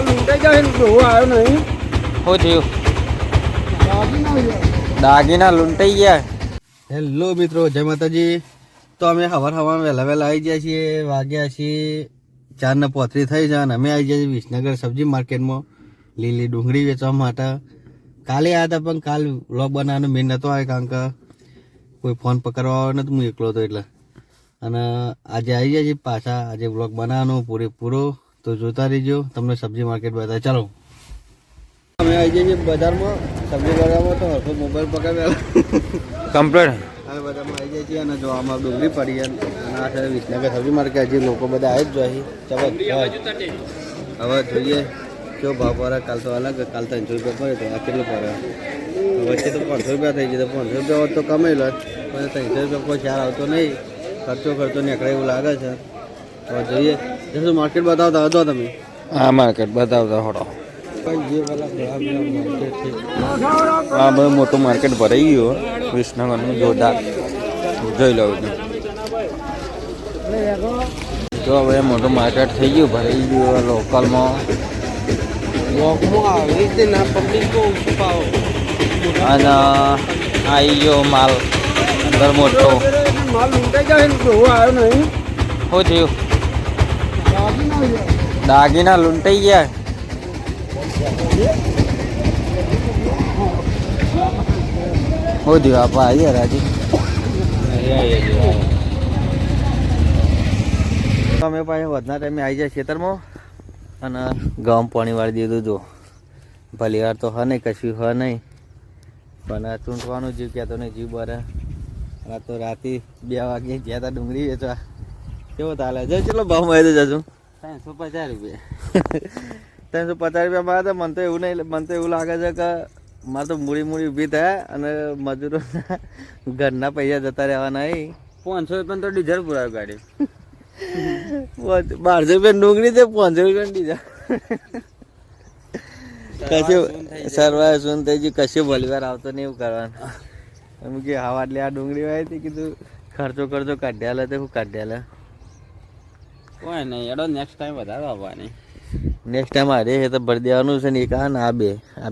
માલ લૂંટાઈ જાય ને ડોહો આવ્યો નહીં. શું થયું? દાગીના લૂંટાઈ ગયા. હેલો મિત્રો, જય માતાજી. તો અમે સવાર વહેલા આવી ગયા છીએ. વાગ્યા છીએ 4:35 થઈ છે અને અમે આવી ગયા છીએ વિસનગર સબ્જી માર્કેટમાં લીલી ડુંગળી વેચવા માટે. કાલે આવ્યા હતા પણ કાલ વ્લોગ બનાવવાનો મેં નહોતો આવ્યો કારણ કે કોઈ ફોન પકડવા આવ્યો નતો, હું એકલો હતો એટલે. અને આજે આવી ગયા છીએ પાછા. આજે વ્લોગ બનાવવાનો પૂરેપૂરો, તો જોતા રહીજો. તમને સબ્જી માર્કેટ બતાવે. ચાલો અમે આવી જઈએ બજારમાં. સબ્જી બજારમાં તો હરખો મોબાઈલ પકડ્યા કમ્પ્લીટ. હવે બધામાં આવી જાય છે અને જો આમાં ડુંગળી પડી અને આ છે વિસનગર સબ્જી માર્કેટ. હજી લોકો બધા આવી જ જોઈએ. ચાલો હવે જોઈએ કેવો ભાવ પડે. કાલ તો અલગ, કાલ 300 રૂપિયા પડે તો આ કેટલું પડે. વચ્ચે તો 500 રૂપિયા થઈ જાય. તો 500 રૂપિયા હોત તો કમાઈ લો, પણ 300 રૂપિયા કોઈ ખ્યાલ આવતો નહીં. ખર્ચો નીકળે એવું લાગે છે. હવે જોઈએ જશું માર્કેટ બતાવતા હતો તમે. હા, માર્કેટ બતાવતા હોડો. આ બહુ મોટું માર્કેટ ભરાઈ ગયું વિસનગરનું, જોરદાર. જોઈ લો જો હવે મોટું માર્કેટ થઈ ગયું, ભરાઈ ગયું લોકલમાં. અને આવી ગયો માલ અંદર મોટો. માલ લૂંટાઈ જાય ને ડોહો આવ્યો નહીં. શું થયું? દાગીના લૂંટાઈ ગયા. શું થયું? આપા આવીએ રાજી. અમે પાછા વધના ટાઈમે આવી જાય ખેતરમાં અને ઘઉં પાણી વાળી દીધું. જો ભલી વાર તો હ નહીં, કશું હ નહીં, પણ આ ચૂંટવાનું જીવ કહેતો નહીં. જીવ બરે. આ તો રાતે 2 વાગે જ્યાં હતા ડુંગળી વેચવા. કેવો ચાલે છે? ચલો ભાવ મળે તો જશું 350 રૂપિયા. 350 રૂપિયામાં તો મને તો એવું નહીં, મને તો એવું લાગે છે કે મારે તો મૂડી ઊભી થાય અને મજૂરો ઘરના પૈસા જતા રહેવાના. 500 રૂપિયા તો ડીઝલ પુરાવ્યું ગાડી. 1200 રૂપિયા ડુંગળી છે, 500 રૂપિયા ડીઝલ. કશું સરવા શું થઈ ગયું, કશું ભલીવાર આવતો નહીં. એવું કરવાનું એમ કે હવા એટલે આ ડુંગળી વાવી હતી, કીધું ખર્ચો કાઢ્યા લે. તો હું કાઢ્યા લે કોઈ નહીં એડો, નેક્સ્ટ ટાઈમ વધારે આવવાની. નેક્સ્ટ ટાઈમ આ રે તો ભરી દેવાનું છે ને. એક આ ને આ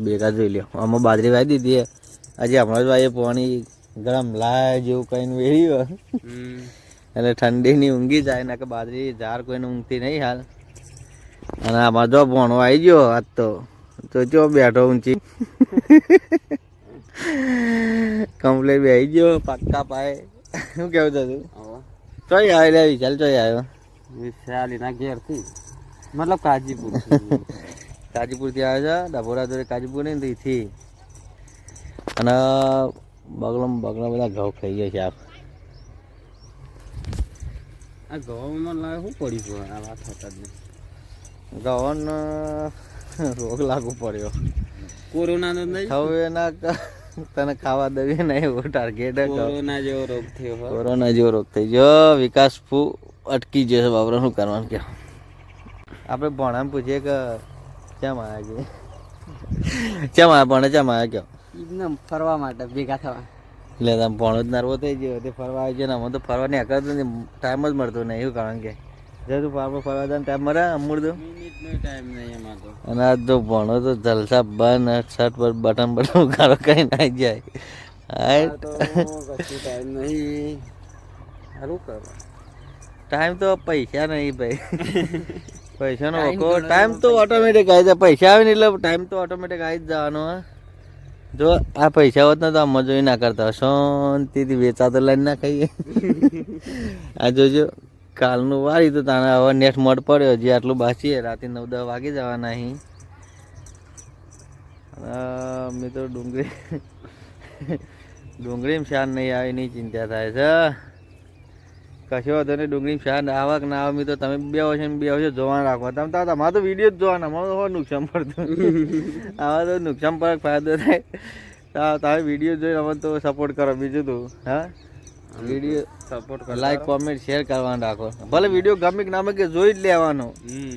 બે કા જોઈ લ્યો. આમાં બાજરી વાવી દીધી. હજી હમણાં જ વાવીએ. પાણી ગરમ લાય જેવું કઈને વેળ્યું એટલે ઠંડીની ઊંઘી જાય ને કે બાજરી ઝાર કોઈને ઊંઘતી નહીં હાલ. અને આમાં જો ભણો આવી ગયો આજ તો જો બેઠો ઊંચી કમ્પ્લેટ બે આવી ગયો પાક્કા પાય. શું કેવું છે તું? ચોઈ આવે લે વિશાલ? ચોઈ આવ્યો? વિશાલીના ઘેરથી, મતલબ કાજીપુર. કાજીપુરથી આવે છે. ડભોરા જોડે કાજીપુર નહીં ત્યાંથી. અને બગલા બધા ઘઉં ખાઈ ગયા છે. આ ગવામાં લાગે શું પડી આ વાત થતા જ નહીં. ઘઉંનો રોગ લાગુ પડ્યો. કોરોનાનો નહીં હવે ના તને ખાવા દેવી નહીં એવો ટાર્ગેટ. કોરોના જેવો રોગ થયો. કોરોના જેવો રોગ થઈ ગયો. વિકાસ અટકી જશે બાબરા. શું કરવાનું કે આપણે ભણાને પૂછીએ કે કેમ આવ્યા કે ચમ આવ્યા ભણે ચમ આવ્યા કયો એકદમ ફરવા માટે ભેગા થવા. એટલે તમે ભણો જ નર્વો થઈ ગયો. તે ફરવા આવી ગયો ને અમે તો ફરવા નહીં કરતો ને ટાઈમ જ મળતો નહીં. એવું કારણ કે જે તું ફરવા જવાનો ટાઈમ મળે અમૂળ તો ટાઈમ નહીં એમાં તો. અને આ તો ભણો તો જલસા બંધ શર્ટ પર બટન ઉઘાડો કઈ નાઈ જાય. ટાઈમ નહીં. સારું કરવા ટાઈમ તો પૈસા નહીં ભાઈ. પૈસાનો વખો. ટાઈમ તો ઓટોમેટિક આવી જાય. પૈસા આવે ને એટલે ટાઈમ તો ઓટોમેટિક આવી જ જવાનો. જો આ પૈસા હોત ને તો આમ મજૂરી ના કરતા, શાંતિથી વેચાતો લઈને ના ખાઈએ. આ જોજો કાલનું વાળી તો તાને હવે નેટ મળ પડ્યો. જે આટલું બાકી રાતે 9-10 વાગી જવાના અહીં. મિત્રો ડુંગળીમાં શાન નહીં આવે એની ચિંતા થાય છે. કશો હતો ને ડુંગળી શાન આવક ના આવે મિત્રો તમે બે વર્ષ જોવાનું રાખો. તમે તમારે તો વિડીયો જ જોવાના. અમારે તો નુકસાન પડતું. આમાં તો નુકસાન પર ફાયદો થાય. તમે વિડીયો જોઈને અમે તો સપોર્ટ કરો. બીજું તું હા વિડીયો સપોર્ટ કરો, લાઈક કોમેન્ટ શેર કરવાનું રાખો. ભલે વિડીયો ગમે કે ના ગમે કે જોઈ જ લેવાનો.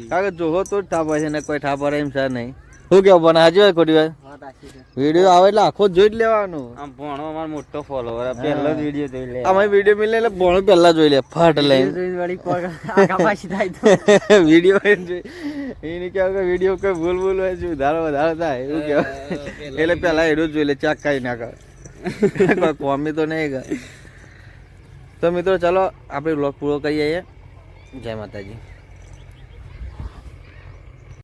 કારણ કે જોવો તો જ ઠાપ છે ને કોઈ ઠાપ એમ છે નહીં. શું કેવું બને? હાજી હોય ખોટી વાત? વિડીયો આવે એટલે આખો જોઈ જ લેવાનું. આમ ભણો અમારો મોટો ફોલોવર પહેલો જ વિડીયો જોઈ લે. અમે વિડીયો મિલે એટલે ભણો પહેલા જોઈ લે ફાટ લઈને વિડીયો એને કહેવાય કે વિડીયો કોઈ ભૂલ હોય સુધારો વધારો થાય એવું કહેવાય એટલે પહેલા એનો જોઈ લે ચાક કાઢી નાખે કોઈ કોમી તો નહીં કરે. તો મિત્રો ચાલો આપણે બ્લોગ પૂરો કરીએ. જય માતાજી.